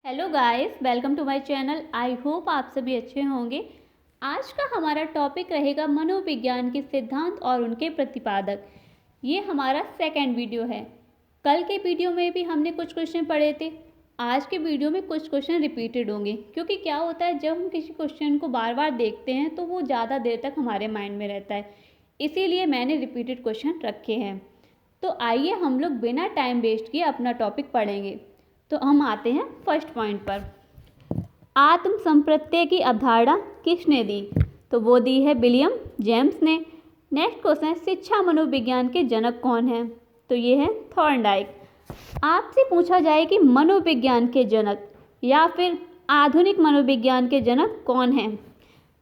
Hello guys, welcome to my channel. I hope आप सभी अच्छे होंगे। आज का हमारा टॉपिक रहेगा मनोविज्ञान के सिद्धांत और उनके प्रतिपादक। ये हमारा सेकंड वीडियो है। कल के वीडियो में भी हमने कुछ क्वेश्चन पढ़े थे। आज के वीडियो में कुछ क्वेश्चन रिपीटेड होंगे, क्योंकि क्या होता है जब हम किसी क्वेश्चन को बार बार देखते हैं तो वो ज़्यादा देर तक हमारे माइंड में रहता है, इसीलिए मैंने रिपीटेड क्वेश्चन रखे हैं। तो आइए हम लोग बिना टाइम वेस्ट किए अपना टॉपिक पढ़ेंगे। तो हम आते हैं फर्स्ट पॉइंट पर। आत्म संप्रत्यय की अवधारणा किसने दी? तो वो दी है विलियम जेम्स ने। नेक्स्ट क्वेश्चन है, शिक्षा मनोविज्ञान के जनक कौन है? तो ये है थॉर्नडाइक। आपसे पूछा जाए कि मनोविज्ञान के जनक या फिर आधुनिक मनोविज्ञान के जनक कौन हैं?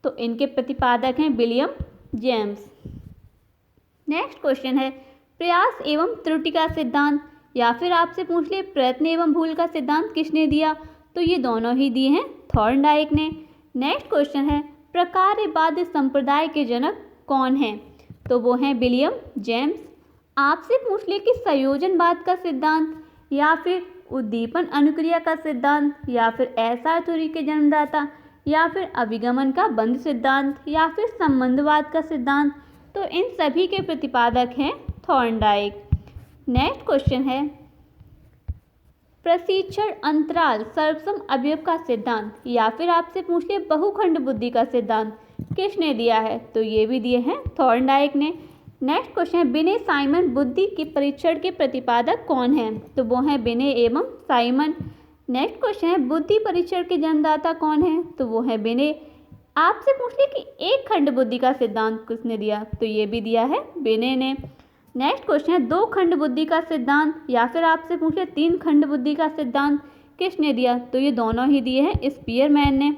तो इनके प्रतिपादक हैं विलियम जेम्स। नेक्स्ट क्वेश्चन है, प्रयास एवं त्रुटि का सिद्धांत या फिर आपसे पूछ ले प्रयत्न एवं भूल का सिद्धांत किसने दिया? तो ये दोनों ही दिए हैं थॉर्नडाइक ने। नेक्स्ट क्वेश्चन है, प्रकार्यवाद संप्रदाय के जनक कौन हैं? तो वो हैं विलियम जेम्स। आपसे पूछ ले कि संयोजनवाद का सिद्धांत या फिर उद्दीपन अनुक्रिया का सिद्धांत या फिर एसआर थ्योरी के जन्मदाता या फिर अभिगमन का बंध सिद्धांत या फिर संबंधवाद का सिद्धांत, तो इन सभी के प्रतिपादक हैं थॉर्नडाइक। नेक्स्ट क्वेश्चन है, प्रशिक्षण अंतराल सर्वसम अवयव का सिद्धांत या फिर आपसे पूछ ले बहुखंड बुद्धि का सिद्धांत किसने दिया है? तो ये भी दिए हैं थॉर्नडाइक ने। नेक्स्ट क्वेश्चन है, बिने साइमन बुद्धि के परीक्षण के प्रतिपादक कौन हैं? तो वो हैं बिने एवं साइमन। नेक्स्ट क्वेश्चन है, बुद्धि परीक्षण के जन्मदाता कौन है? तो वो है बिने। आपसे पूछ ले कि एक खंड बुद्धि का सिद्धांत किसने दिया? तो ये भी दिया है बिने ने। नेक्स्ट क्वेश्चन है, दो खंड बुद्धि का सिद्धांत या फिर आपसे पूछे तीन खंड बुद्धि का सिद्धांत किसने दिया? तो ये दोनों ही दिए हैं स्पीयरमैन ने।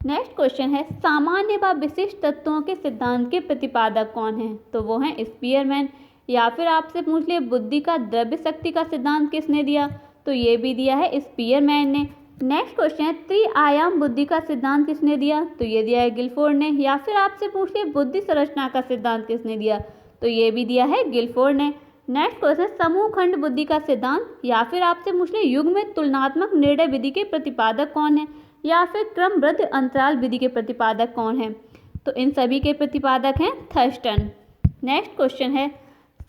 नेक्स्ट क्वेश्चन है, सामान्य व विशिष्ट तत्वों के सिद्धांत के प्रतिपादक कौन हैं? तो वो हैं स्पीयरमैन। या फिर आपसे पूछ ले बुद्धि का द्रव्य शक्ति का सिद्धांत किसने दिया? तो ये भी दिया है स्पीयरमैन ने। नेक्स्ट क्वेश्चन है, त्रिआयाम बुद्धि का सिद्धांत किसने दिया? तो ये दिया है गिलफोर्ड ने। या फिर आपसे पूछ ले बुद्धि संरचना का सिद्धांत किसने दिया? तो ये भी दिया है गिलफोर्ड ने। नेक्स्ट क्वेश्चन, समूह खंड बुद्धि का सिद्धांत या फिर आपसे पूछ ले युग में तुलनात्मक निर्णय विधि के प्रतिपादक कौन है या फिर क्रमबद्ध अंतराल विधि के प्रतिपादक कौन है? तो इन सभी के प्रतिपादक हैं थर्स्टन। नेक्स्ट क्वेश्चन है,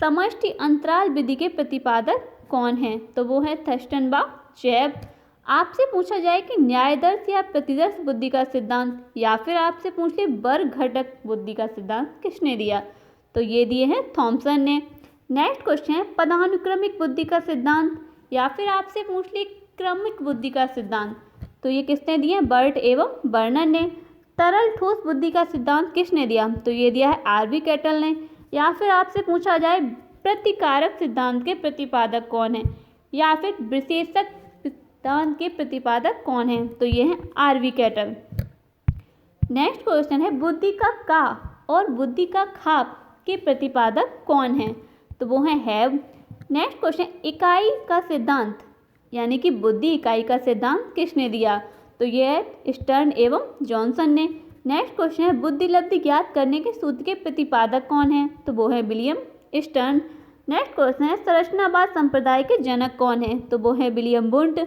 समष्टि अंतराल विधि के प्रतिपादक कौन है? तो वो है थर्स्टन व चैब। आपसे पूछा जाए कि न्यायदर्श या प्रतिदर्श बुद्धि का सिद्धांत या फिर आपसे पूछ ले वर्ग घटक बुद्धि का सिद्धांत किसने दिया? तो ये दिए हैं थॉमसन ने। नेक्स्ट क्वेश्चन है, पदानुक्रमिक बुद्धि का सिद्धांत या फिर आपसे पूछ ली क्रमिक बुद्धि का सिद्धांत, तो ये किसने दिए? बर्ट एवं बर्नर ने। तरल ठोस बुद्धि का सिद्धांत किसने दिया? तो ये दिया है आरवी कैटल ने। या फिर आपसे पूछा जाए प्रतिकारक सिद्धांत के प्रतिपादक कौन है या फिर विशेषक सिद्धांत के प्रतिपादक कौन है? तो ये है आरवी कैटल। नेक्स्ट क्वेश्चन है, बुद्धि का और बुद्धि का खाप के प्रतिपादक कौन हैं? तो वो हैं हैव। नेक्स्ट क्वेश्चन, इकाई का सिद्धांत यानी कि बुद्धि इकाई का सिद्धांत किसने दिया? तो ये है स्टर्न एवं जॉनसन ने। नेक्स्ट क्वेश्चन है, बुद्धि लब्धि ज्ञात करने के सूत्र के प्रतिपादक कौन है? तो वो है विलियम स्टर्न। नेक्स्ट क्वेश्चन है, संरचनावाद संप्रदाय के जनक कौन है? तो वो है विलियम वुंट।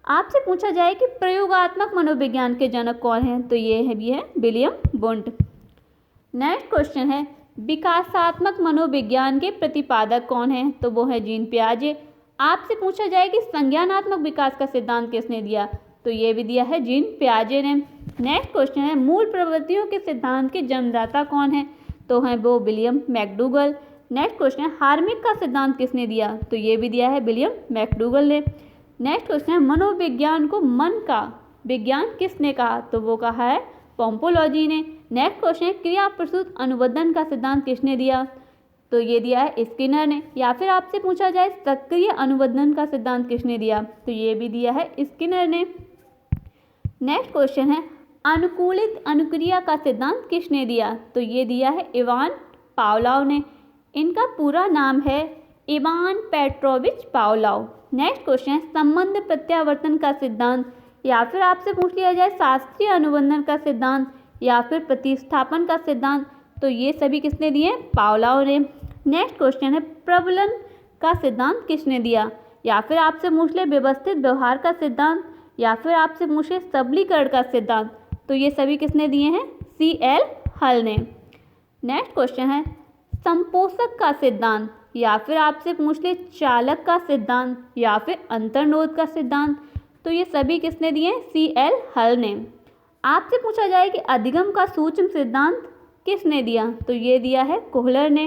आपसे पूछा जाए कि प्रयोगात्मक मनोविज्ञान के जनक कौन है? तो ये है भी है विलियम वुंट। नेक्स्ट क्वेश्चन है, विकासात्मक मनोविज्ञान के प्रतिपादक कौन है? तो वो है जीन पियाजे। आपसे पूछा जाए कि संज्ञानात्मक विकास का सिद्धांत किसने दिया? तो ये भी दिया है जीन पियाजे ने। नेक्स्ट क्वेश्चन है, मूल प्रवृत्तियों के सिद्धांत के जन्मदाता कौन है? तो है वो विलियम मैकडूगल। नेक्स्ट क्वेश्चन है, हार्मिक का सिद्धांत किसने दिया? तो ये भी दिया है विलियम मैकडूगल ने। नेक्स्ट क्वेश्चन है, मनोविज्ञान को मन का विज्ञान किसने कहा? तो वो कहा है पोम्पोलॉजी ने। नेक्स्ट क्वेश्चन है, क्रिया प्रसूत अनुबंधन का सिद्धांत किसने दिया? तो ये दिया है स्किनर ने। या फिर आपसे पूछा जाए सक्रिय अनुबंधन का सिद्धांत किसने दिया? तो ये भी दिया है स्किनर ने। नेक्स्ट क्वेश्चन है, अनुकूलित अनुक्रिया का सिद्धांत किसने दिया? तो ये दिया है इवान पावलोव ने। इनका पूरा नाम है Ivan Petrovich Pavlov. Next question है, संबंध प्रत्यावर्तन का सिद्धांत या फिर आपसे पूछ लिया जाए शास्त्रीय अनुबंधन का सिद्धांत या फिर प्रतिस्थापन का सिद्धांत, तो ये सभी किसने दिए? पावलोव ने। नेक्स्ट क्वेश्चन है, प्रबलन का सिद्धांत किसने दिया? या फिर आपसे पूछ ले व्यवस्थित व्यवहार का सिद्धांत, या फिर आपसे पूछ ले सबलीकरण का सिद्धांत, तो ये सभी किसने दिए हैं? CL हल ने। नेक्स्ट क्वेश्चन है संपोषक का सिद्धांत, या फिर आपसे पूछ ले चालक का सिद्धांत, या फिर अंतर्नोद का सिद्धांत, तो ये सभी किसने दिए हैं? CL हल ने। आपसे पूछा जाए कि अधिगम का सूक्ष्म सिद्धांत किसने दिया, तो ये दिया है कोहलर ने।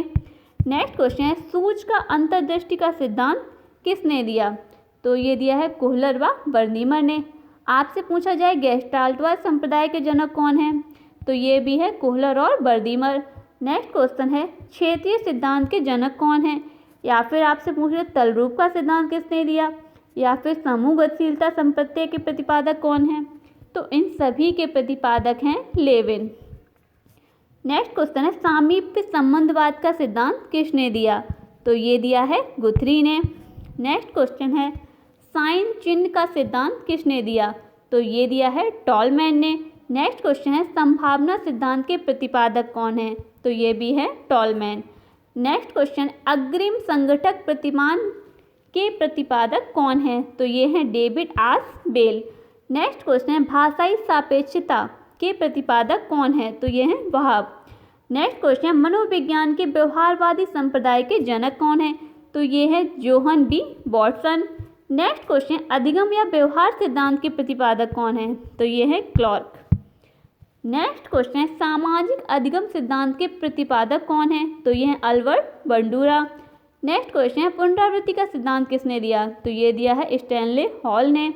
नेक्स्ट क्वेश्चन है सूच का अंतर्दृष्टि का सिद्धांत किसने दिया, तो ये दिया है कोहलर व बर्नीमर ने। आपसे पूछा जाए गेस्टाल्टवाद संप्रदाय के जनक कौन हैं, तो ये भी है कोहलर और बर्नीमर। नेक्स्ट क्वेश्चन है क्षेत्रीय सिद्धांत के जनक कौन हैं, या फिर आपसे पूछ रहे तलरूप का सिद्धांत किसने दिया, या फिर समूह गतिशीलता संप्रत्यय के प्रतिपादक कौन हैं, तो इन सभी के प्रतिपादक हैं लेविन। नेक्स्ट क्वेश्चन है सामीप्य संबंधवाद का सिद्धांत किसने दिया, तो ये दिया है गुथरी ने। नेक्स्ट क्वेश्चन है साइन चिन्ह का सिद्धांत किसने दिया, तो ये दिया है टॉलमैन ने। नेक्स्ट क्वेश्चन है संभावना सिद्धांत के प्रतिपादक कौन है, तो ये भी है टॉलमैन। नेक्स्ट क्वेश्चन अग्रिम संगठक प्रतिमान के प्रतिपादक कौन है, तो ये हैं डेविड आस बेल। नेक्स्ट क्वेश्चन है भाषाई सापेक्षता के प्रतिपादक कौन है, तो ये हैं वहाब। नेक्स्ट क्वेश्चन है मनोविज्ञान के व्यवहारवादी संप्रदाय के जनक कौन है, तो ये है John B Watson. Next question अधिगम या व्यवहार सिद्धांत के प्रतिपादक कौन है, तो ये है क्लार्क। नेक्स्ट क्वेश्चन है सामाजिक अधिगम सिद्धांत के प्रतिपादक कौन है, तो ये है अल्बर्ट बंडूरा। नेक्स्ट क्वेश्चन है पुनरावृत्ति का सिद्धांत किसने दिया, तो ये दिया है स्टैनले हॉल ने।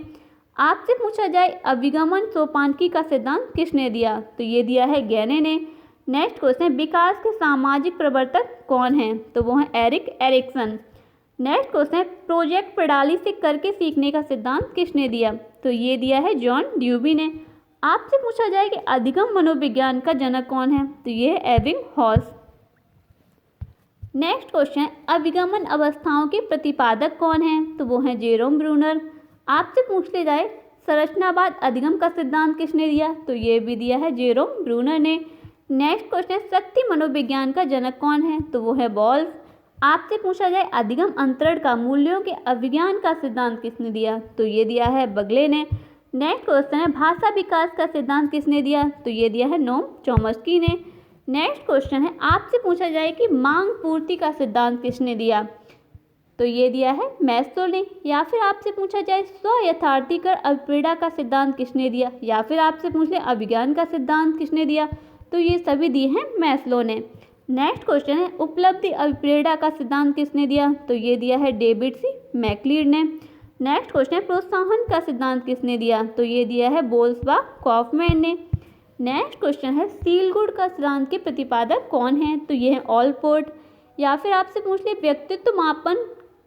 आपसे पूछा जाए अभिगमन सोपानकी का सिद्धांत किसने दिया, तो ये दिया है गैने ने। नेक्स्ट क्वेश्चन है विकास के सामाजिक प्रवर्तक कौन हैं, तो वो हैं एरिक एरिक्सन। नेक्स्ट क्वेश्चन है प्रोजेक्ट प्रणाली से करके सीखने का सिद्धांत किसने दिया, तो ये दिया है जॉन ड्यूबी ने। आपसे पूछा जाए कि अधिगम मनोविज्ञान का जनक कौन है, तो ये है एविंग हॉस। नेक्स्ट क्वेश्चन है अभिगमन अवस्थाओं के प्रतिपादक कौन हैं, तो वो हैं जेरोम ब्रूनर। आपसे पूछ ले जाए संरचनावाद अधिगम का सिद्धांत किसने दिया, तो ये भी दिया है जेरोम ब्रूनर ने। नेक्स्ट क्वेश्चन है शक्ति मनोविज्ञान का जनक कौन है, तो वो है बॉल्स। आपसे पूछा जाए अधिगम अंतरण का मूल्यों के अभिज्ञान का सिद्धांत किसने दिया, तो ये दिया है बगले ने। नेक्स्ट क्वेश्चन है भाषा विकास का सिद्धांत किसने दिया, तो ये दिया है नोम चॉम्स्की ने। नेक्स्ट क्वेश्चन है आपसे पूछा जाए कि मांग पूर्ति का सिद्धांत किसने दिया, तो ये दिया है मैस्लो ने। या फिर आपसे पूछा जाए स्व यथार्थीकरण अभिप्रेरणा का सिद्धांत किसने दिया, या फिर आपसे पूछ ले अभिज्ञान का सिद्धांत किसने दिया, तो ये सभी दिए हैं मैस्लो ने। नेक्स्ट क्वेश्चन है उपलब्धि अभिप्रेरणा का सिद्धांत किसने दिया, तो ये दिया है डेविड सी मैक्लीड ने। नेक्स्ट क्वेश्चन है प्रोत्साहन का सिद्धांत किसने दिया, तो ये दिया है बोल्स व कॉफमैन ने। नेक्स्ट क्वेश्चन है सीलगुड का सिद्धांत के प्रतिपादक कौन है, तो ये है ऑलपोर्ट। या फिर आपसे पूछ ले व्यक्तित्व मापन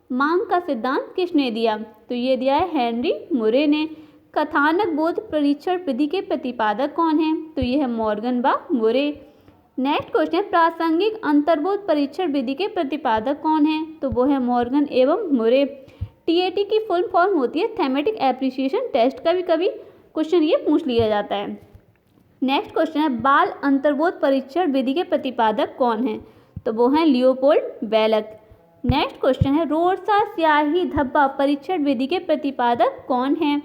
मांग का सिद्धांत किसने दिया, तो ये दिया है हेनरी मुरे ने। कथानक बोध परीक्षण विधि के प्रतिपादक कौन है, तो ये है मॉर्गन व मुरे। नेक्स्ट क्वेश्चन है प्रासंगिक अंतर्बोध परीक्षण विधि के प्रतिपादक कौन है, तो वो है मॉर्गन एवं मुरे। TAT की फुल फॉर्म होती है थेमेटिक एप्रिसिएशन टेस्ट, कभी कभी क्वेश्चन ये पूछ लिया जाता है। नेक्स्ट क्वेश्चन है बाल अंतर्बोध परीक्षण विधि के प्रतिपादक कौन है, तो वो हैं लियोपोल्ड बेलक। नेक्स्ट क्वेश्चन है रोरसा स्याही धब्बा परीक्षण विधि के प्रतिपादक कौन है,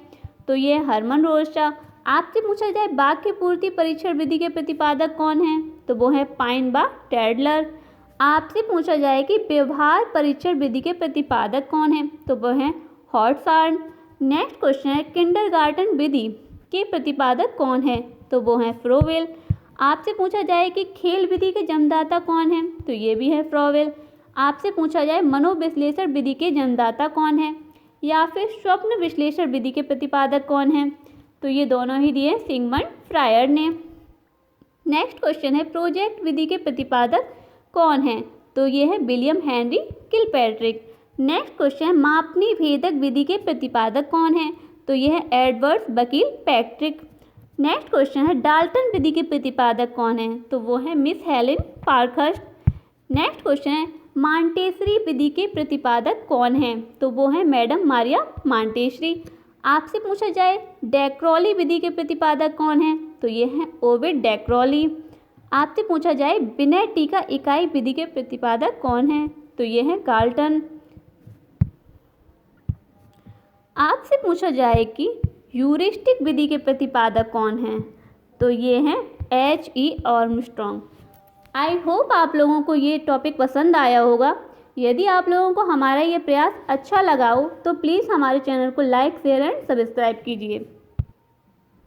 तो ये हरमन रोरसा। आपसे पूछा जाए वाक्य पूर्ति परीक्षण विधि के प्रतिपादक कौन है, तो वो है पाइन बा टैडलर। आपसे पूछा जाए कि व्यवहार परीक्षण विधि के प्रतिपादक कौन है, तो वो है हॉटसार्न। नेक्स्ट क्वेश्चन है किंडरगार्टन विधि के प्रतिपादक कौन है, तो वो है फ्रोवेल। आपसे पूछा जाए कि खेल विधि के जन्मदाता कौन है, तो ये भी है फ्रोवेल। आपसे पूछा जाए मनोविश्लेषण विधि के जन्मदाता कौन है, या फिर स्वप्न विश्लेषण विधि के प्रतिपादक कौन है, तो ये दोनों ही दिए सिगमंड फ्रायर ने। नेक्स्ट क्वेश्चन है प्रोजेक्ट विधि के प्रतिपादक कौन है, तो ये है William Henry Kilpatrick. Next question है मापनी भेदक विधि के प्रतिपादक कौन है, तो ये है एडवर्ड बकील पैट्रिक। नेक्स्ट क्वेश्चन है डाल्टन विधि के प्रतिपादक कौन है, तो वो है मिस हेलेन पार्खर्स्ट। नेक्स्ट क्वेश्चन है मांटेसरी विधि के प्रतिपादक कौन है, तो वो है मैडम मारिया मांटेसरी। आपसे पूछा जाए डैक्रॉली विधि के प्रतिपादक कौन है, तो ये है ओविड डैक्रॉली। आपसे पूछा जाए विनय टीका इकाई विधि के प्रतिपादक कौन है, तो ये है गाल्टन। आपसे पूछा जाए कि ह्यूरिस्टिक विधि के प्रतिपादक कौन हैं, तो ये हैं H.E. आर्मस्ट्रॉन्ग। आई होप आप लोगों को ये टॉपिक पसंद आया होगा। यदि आप लोगों को हमारा ये प्रयास अच्छा लगा हो तो प्लीज़ हमारे चैनल को लाइक, शेयर एंड सब्सक्राइब कीजिए।